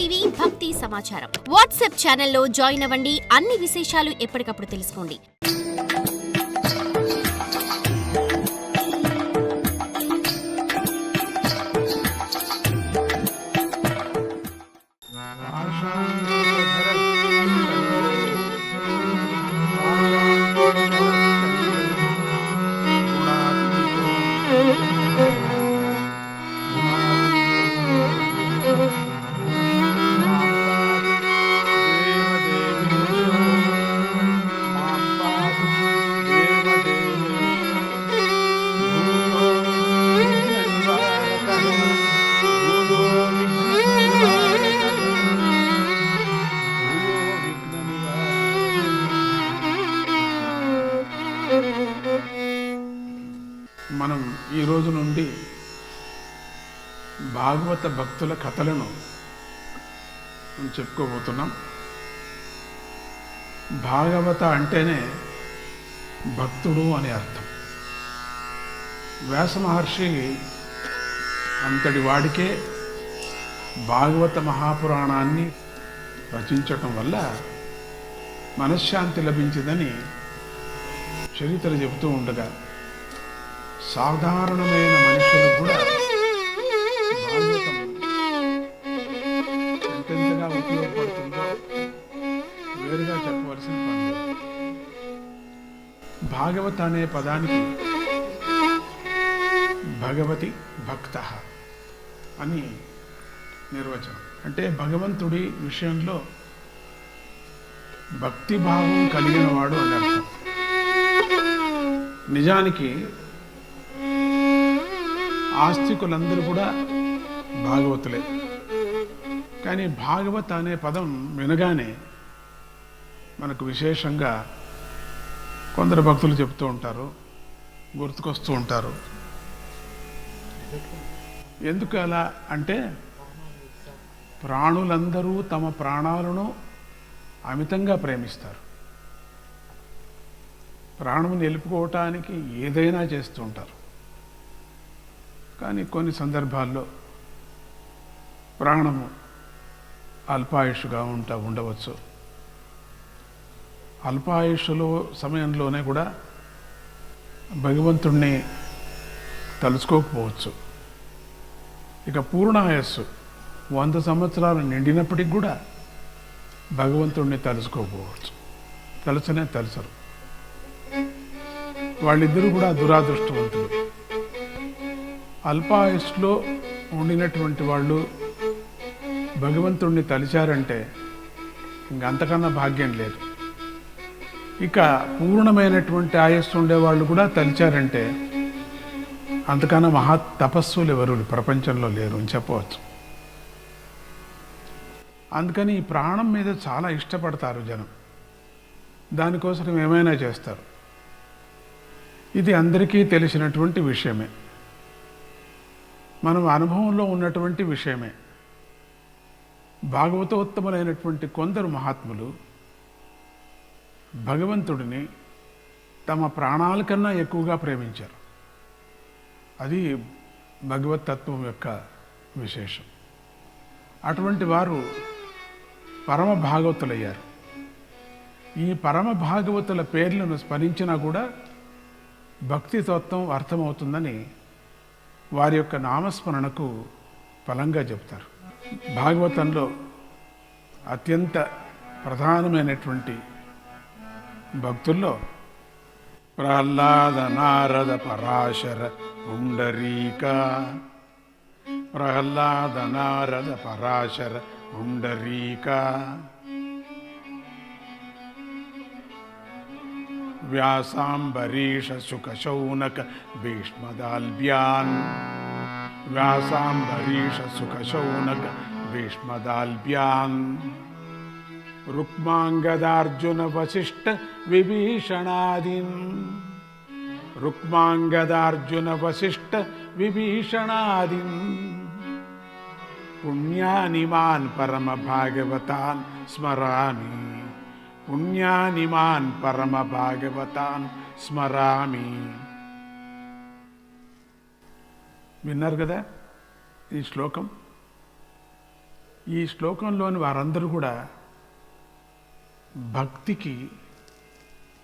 TV భక్తి సమాచారం WhatsApp ఛానల్లో జాయిన్ అవ్వండి. అన్ని విశేషాలు ఎప్పటికప్పుడు తెలుసుకోండి. మనం ఈ రోజు నుండి భాగవత భక్తుల కథలను చెప్పుకోబోతున్నాం. భాగవత అంటేనే భక్తుడు అని అర్థం. వ్యాస మహర్షి అంతటి వాడికే భాగవత మహాపురాణాన్ని రచించటం వల్ల మనశ్శాంతి లభించిందని చరిత్ర చెబుతూ ఉండగా సాధారణమైన మనుషులకు కూడా భాగవతం ఎంతెంతగా ఉపయోగపడుతుందో వేరుగా చెప్పవలసిన పని. భాగవత అనే పదానికి భగవతి భక్త అని నిర్వచనం. అంటే భగవంతుడి విషయంలో భక్తిభావం కలిగిన వాడు అని అర్థం. నిజానికి ఆస్తికులందరూ కూడా భాగవతులే. కానీ భాగవత అనే పదం వినగానే మనకు విశేషంగా కొందరు భక్తులు చెప్తూ ఉంటారు, గుర్తుకొస్తూ ఉంటారు. ఎందుకు అలా అంటే ప్రాణులందరూ తమ ప్రాణాలను అమితంగా ప్రేమిస్తారు. ప్రాణం నిలుపుకోవటానికి ఏదైనా చేస్తూ ఉంటారు. కానీ కొన్ని సందర్భాల్లో ప్రాణము అల్పాయుష్గా ఉండవచ్చు. అల్పాయుష్లో సమయంలోనే కూడా భగవంతుణ్ణి తలుచుకోకపోవచ్చు. ఇక పూర్ణాయస్సు 100 సంవత్సరాలు నిండినప్పటికి కూడా భగవంతుణ్ణి తలుచుకోకపోవచ్చు. తలచరు. వాళ్ళిద్దరూ కూడా దురాదృష్టవంతులు. అల్పాయుష్లో ఉండినటువంటి వాళ్ళు భగవంతుణ్ణి తలిచారంటే ఇంకంతకన్నా భాగ్యం లేదు. ఇక పూర్ణమైనటువంటి ఆయస్సు ఉండేవాళ్ళు కూడా తలిచారంటే అంతకన్నా మహా తపస్సులు ఎవరు ప్రపంచంలో లేరు అని చెప్పవచ్చు. అందుకని ఈ ప్రాణం మీద చాలా ఇష్టపడతారు జనం. దానికోసం ఏమైనా చేస్తారు. ఇది అందరికీ తెలిసినటువంటి విషయమే, మనం అనుభవంలో ఉన్నటువంటి విషయమే. భాగవతోత్తములైనటువంటి కొందరు మహాత్ములు భగవంతుడిని తమ ప్రాణాల కన్నా ఎక్కువగా ప్రేమించారు. అది భగవతత్వం యొక్క విశేషం. అటువంటి వారు పరమ భాగవతులయ్యారు. ఈ పరమ భాగవతుల పేర్లను స్మరించినా కూడా భక్తి తత్వం అర్థమవుతుందని వారి యొక్క నామస్మరణకు ఫలంగా చెప్తారు. భాగవతంలో అత్యంత ప్రధానమైనటువంటి భక్తుల్లో ప్రహ్లాద, నారద, పరాశర, పుండరీక. ప్రహ్లాద, నారద, పరాశర, పుండరీక. వ్యాసాంబరీష, శుక, శౌనక, భీష్మదాల్బ్యాన్. వ్యాసాంబరీష, శుక, శౌనక, భీష్మదాల్బ్యాన్. రుక్మాంగదార్జున, వశిష్ఠ, విభీషణాదీన్. రుక్మాంగదార్జున, వశిష్ఠ, విభీషణాదీన్. పుణ్యానిమాన్ పరమ భాగవతాన్ స్మరామి. పుణ్యానిమాన్ పరమ భాగవతాన్ స్మరామి. విన్నారు కదా ఈ శ్లోకం. ఈ శ్లోకంలోని వారందరూ కూడా భక్తికి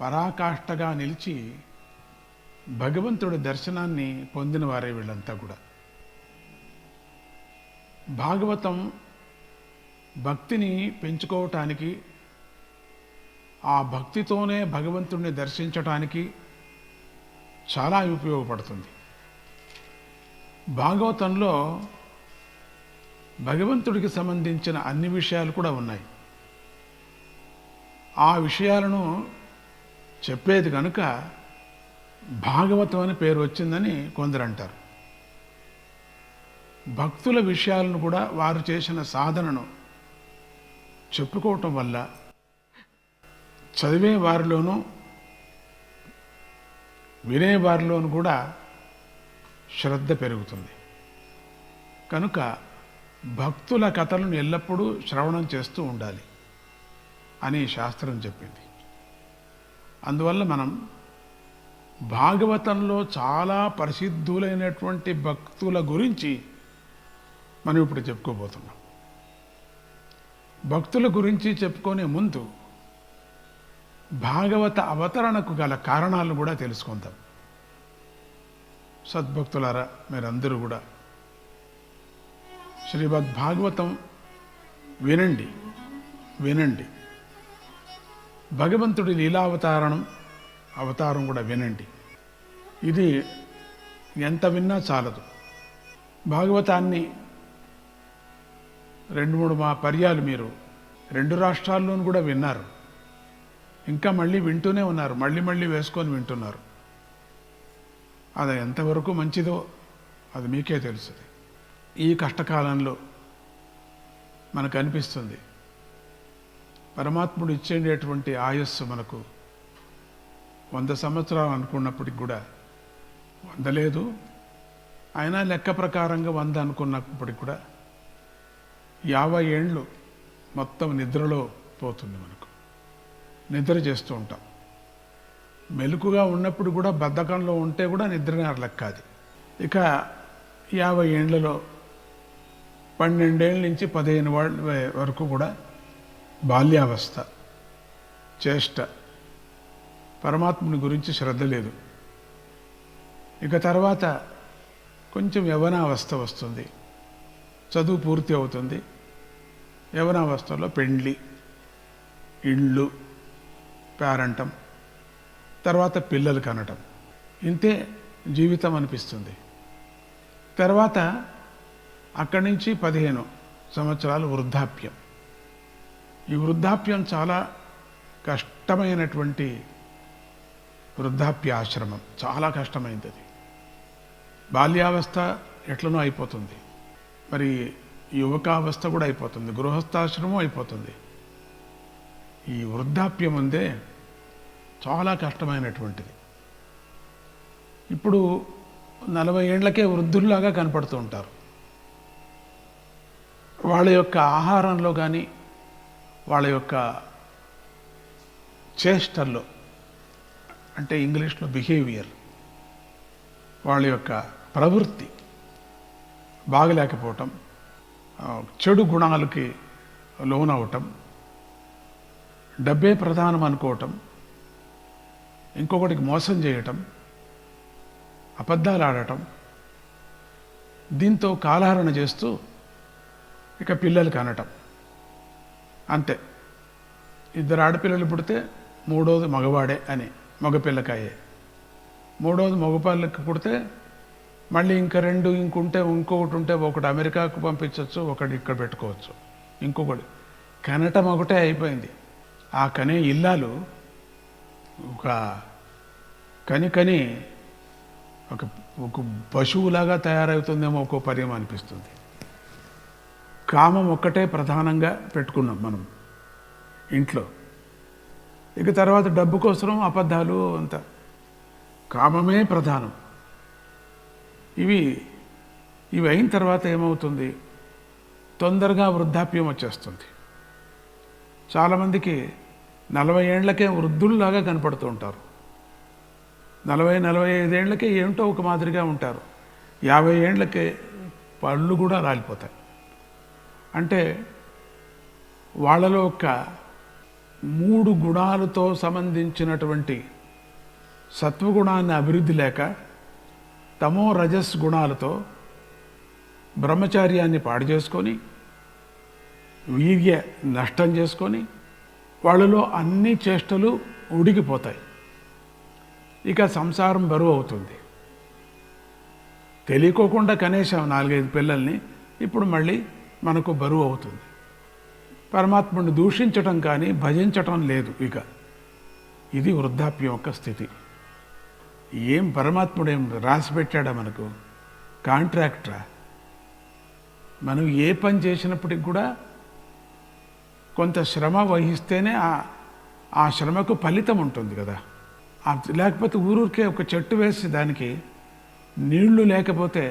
పరాకాష్ఠగా నిలిచి భగవంతుడి దర్శనాన్ని పొందిన వారే వీళ్ళంతా కూడా. భాగవతం భక్తిని పెంచుకోవటానికి, ఆ భక్తితోనే భగవంతుడిని దర్శించటానికి చాలా ఉపయోగపడుతుంది. భాగవతంలో భగవంతుడికి సంబంధించిన అన్ని విషయాలు కూడా ఉన్నాయి. ఆ విషయాలను చెప్పేది కనుక భాగవతం అని పేరు వచ్చిందని కొందరు అంటారు. భక్తుల విషయాలను కూడా వారు చేసిన సాధనను చెప్పుకోవటం వల్ల చదివే వారిలోనూ వినేవారిలోనూ కూడా శ్రద్ధ పెరుగుతుంది. కనుక భక్తుల కథలను ఎల్లప్పుడూ శ్రవణం చేస్తూ ఉండాలి అని శాస్త్రం చెప్పింది. అందువల్ల మనం భాగవతంలో చాలా ప్రసిద్ధులైనటువంటి భక్తుల గురించి మనం ఇప్పుడు చెప్పుకోబోతున్నాం. భక్తుల గురించి చెప్పుకునే ముందు భాగవత అవతరణకు గల కారణాలను కూడా తెలుసుకుందాం. సద్భక్తులారా, మీరందరూ కూడా శ్రీమద్ భాగవతం వినండి వినండి. భగవంతుడి అవతారం కూడా వినండి. ఇది ఎంత విన్నా చాలదు. భాగవతాన్ని 2-3 పర్యాలు మీరు 2 రాష్ట్రాల్లోనూ కూడా విన్నారు. ఇంకా మళ్ళీ వింటూనే ఉన్నారు, మళ్ళీ వేసుకొని వింటున్నారు. అది ఎంతవరకు మంచిదో అది మీకే తెలుస్తుంది. ఈ కష్టకాలంలో మనకు అనిపిస్తుంది పరమాత్ముడు ఇచ్చేటటువంటి ఆయస్సు మనకు 100 సంవత్సరాలు అనుకున్నప్పటికి కూడా 100 లేదు. అయినా లెక్క ప్రకారంగా 100 అనుకున్నప్పటికి కూడా 50 ఏండ్లు మొత్తం నిద్రలో పోతుంది. మనకు నిద్ర చేస్తూ ఉంటాం. మెలకుగా ఉన్నప్పుడు కూడా బద్ధకంలో ఉంటే కూడా నిద్రనే లెక్క అది. ఇక 50 ఏండ్లలో 12 ఏళ్ళ నుంచి 15 వరకు కూడా బాల్యావస్థ, చేష్ట, పరమాత్ముని గురించి శ్రద్ధ లేదు. ఇక తర్వాత కొంచెం యవ్వనావస్థ వస్తుంది, చదువు పూర్తి అవుతుంది. యవ్వనావస్థలో పెండ్లి, ఇళ్ళు, పేరంటం, తర్వాత పిల్లలు కనటం, ఇంతే జీవితం అనిపిస్తుంది. తర్వాత అక్కడి నుంచి 15 సంవత్సరాలు వృద్ధాప్యం. ఈ వృద్ధాప్యం చాలా కష్టమైనటువంటి వృద్ధాప్యాశ్రమం, చాలా కష్టమైంది అది. బాల్యావస్థ ఎట్లనో అయిపోతుంది, మరి యువకావస్థ కూడా అయిపోతుంది, గృహస్థాశ్రమం అయిపోతుంది. ఈ వృద్ధాప్యం ఉందే చాలా కష్టమైనటువంటిది. ఇప్పుడు 40 ఏండ్లకే వృద్ధుల్లాగా కనపడుతూ ఉంటారు. వాళ్ళ యొక్క ఆహారంలో కానీ వాళ్ళ యొక్క చేష్టల్లో, అంటే ఇంగ్లీష్లో బిహేవియర్, వాళ్ళ యొక్క ప్రవృత్తి బాగలేకపోవటం, చెడు గుణాలకి లోనవటం, డబ్బే ప్రధానం అనుకోవటం, ఇంకొకటికి మోసం చేయటం, అబద్ధాలు ఆడటం, దీంతో కాలహరణ చేస్తూ ఇక పిల్లలు కనటం. అంతే. 2 ఆడపిల్లలు పుడితే 3వది మగవాడే అని మగపిల్లకాయే. 3వది మగపిల్లకి పుడితే మళ్ళీ ఇంకా 2 ఇంకొకటి ఉంటే ఒకటి అమెరికాకు పంపించవచ్చు, ఒకటి ఇక్కడ పెట్టుకోవచ్చు, ఇంకొకటి కనటం ఒకటే అయిపోయింది. ఆ కనే ఇల్లాలు ఒక కని ఒక పశువులాగా తయారవుతుందేమో ఒక్కో పర్యం అనిపిస్తుంది. కామం ఒక్కటే ప్రధానంగా పెట్టుకున్నాం మనం ఇంట్లో. ఇక తర్వాత డబ్బు కోసం అబద్ధాలు, అంత కామమే ప్రధానం. ఇవి అయిన తర్వాత ఏమవుతుంది, తొందరగా వృద్ధాప్యం వచ్చేస్తుంది. చాలామందికి 40 ఏండ్లకే వృద్ధుల్లాగా కనపడుతూ ఉంటారు. 40-45 ఏండ్లకే ఏమిటో ఒక మాదిరిగా ఉంటారు. 50 ఏండ్లకే పళ్ళు కూడా రాలిపోతాయి. అంటే వాళ్ళలో ఒక 3 గుణాలతో సంబంధించినటువంటి సత్వగుణాన్ని అభివృద్ధి లేక తమో రజస్ గుణాలతో బ్రహ్మచార్యాన్ని పాడు చేసుకొని వీర్య నష్టం చేసుకొని వాళ్ళలో అన్ని చేష్టలు ఉడికిపోతాయి. ఇక సంసారం బరువు అవుతుంది. తెలియకోకుండా కనీసం 4-5 పిల్లల్ని ఇప్పుడు మళ్ళీ మనకు బరువు అవుతుంది. పరమాత్ముడిని దూషించటం కానీ భజించటం లేదు. ఇక ఇది వృద్ధాప్యం యొక్క స్థితి. ఏం పరమాత్ముడు ఏం రాసి పెట్టాడా మనకు? కాంట్రాక్టరా? మనం ఏ పని చేసినప్పటికి కూడా కొంత శ్రమ వహిస్తేనే ఆ శ్రమకు ఫలితం ఉంటుంది కదా. లేకపోతే ఊరూరికే ఒక చెట్టు వేసి దానికి నీళ్లు లేకపోతే,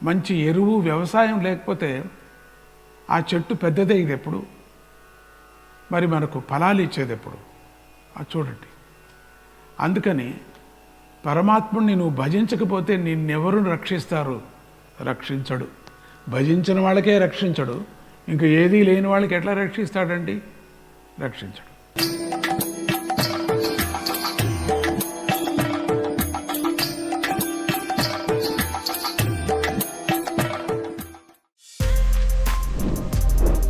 మంచి ఎరువు వ్యవసాయం లేకపోతే ఆ చెట్టు పెద్దదయ్యేది ఎప్పుడు? మరి మనకు ఫలాలు ఇచ్చేది ఎప్పుడు? అది చూడండి. అందుకని పరమాత్ముడిని నువ్వు భజించకపోతే నిన్నెవరు రక్షిస్తారు? రక్షించడు. భజించిన వాళ్ళకే రక్షించడు, ఇంకా ఏదీ లేని వాళ్ళకి ఎట్లా రక్షిస్తాడండి? రక్షించడు.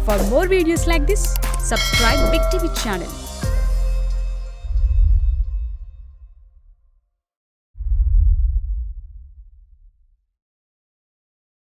For more videos like this, subscribe Big TV channel.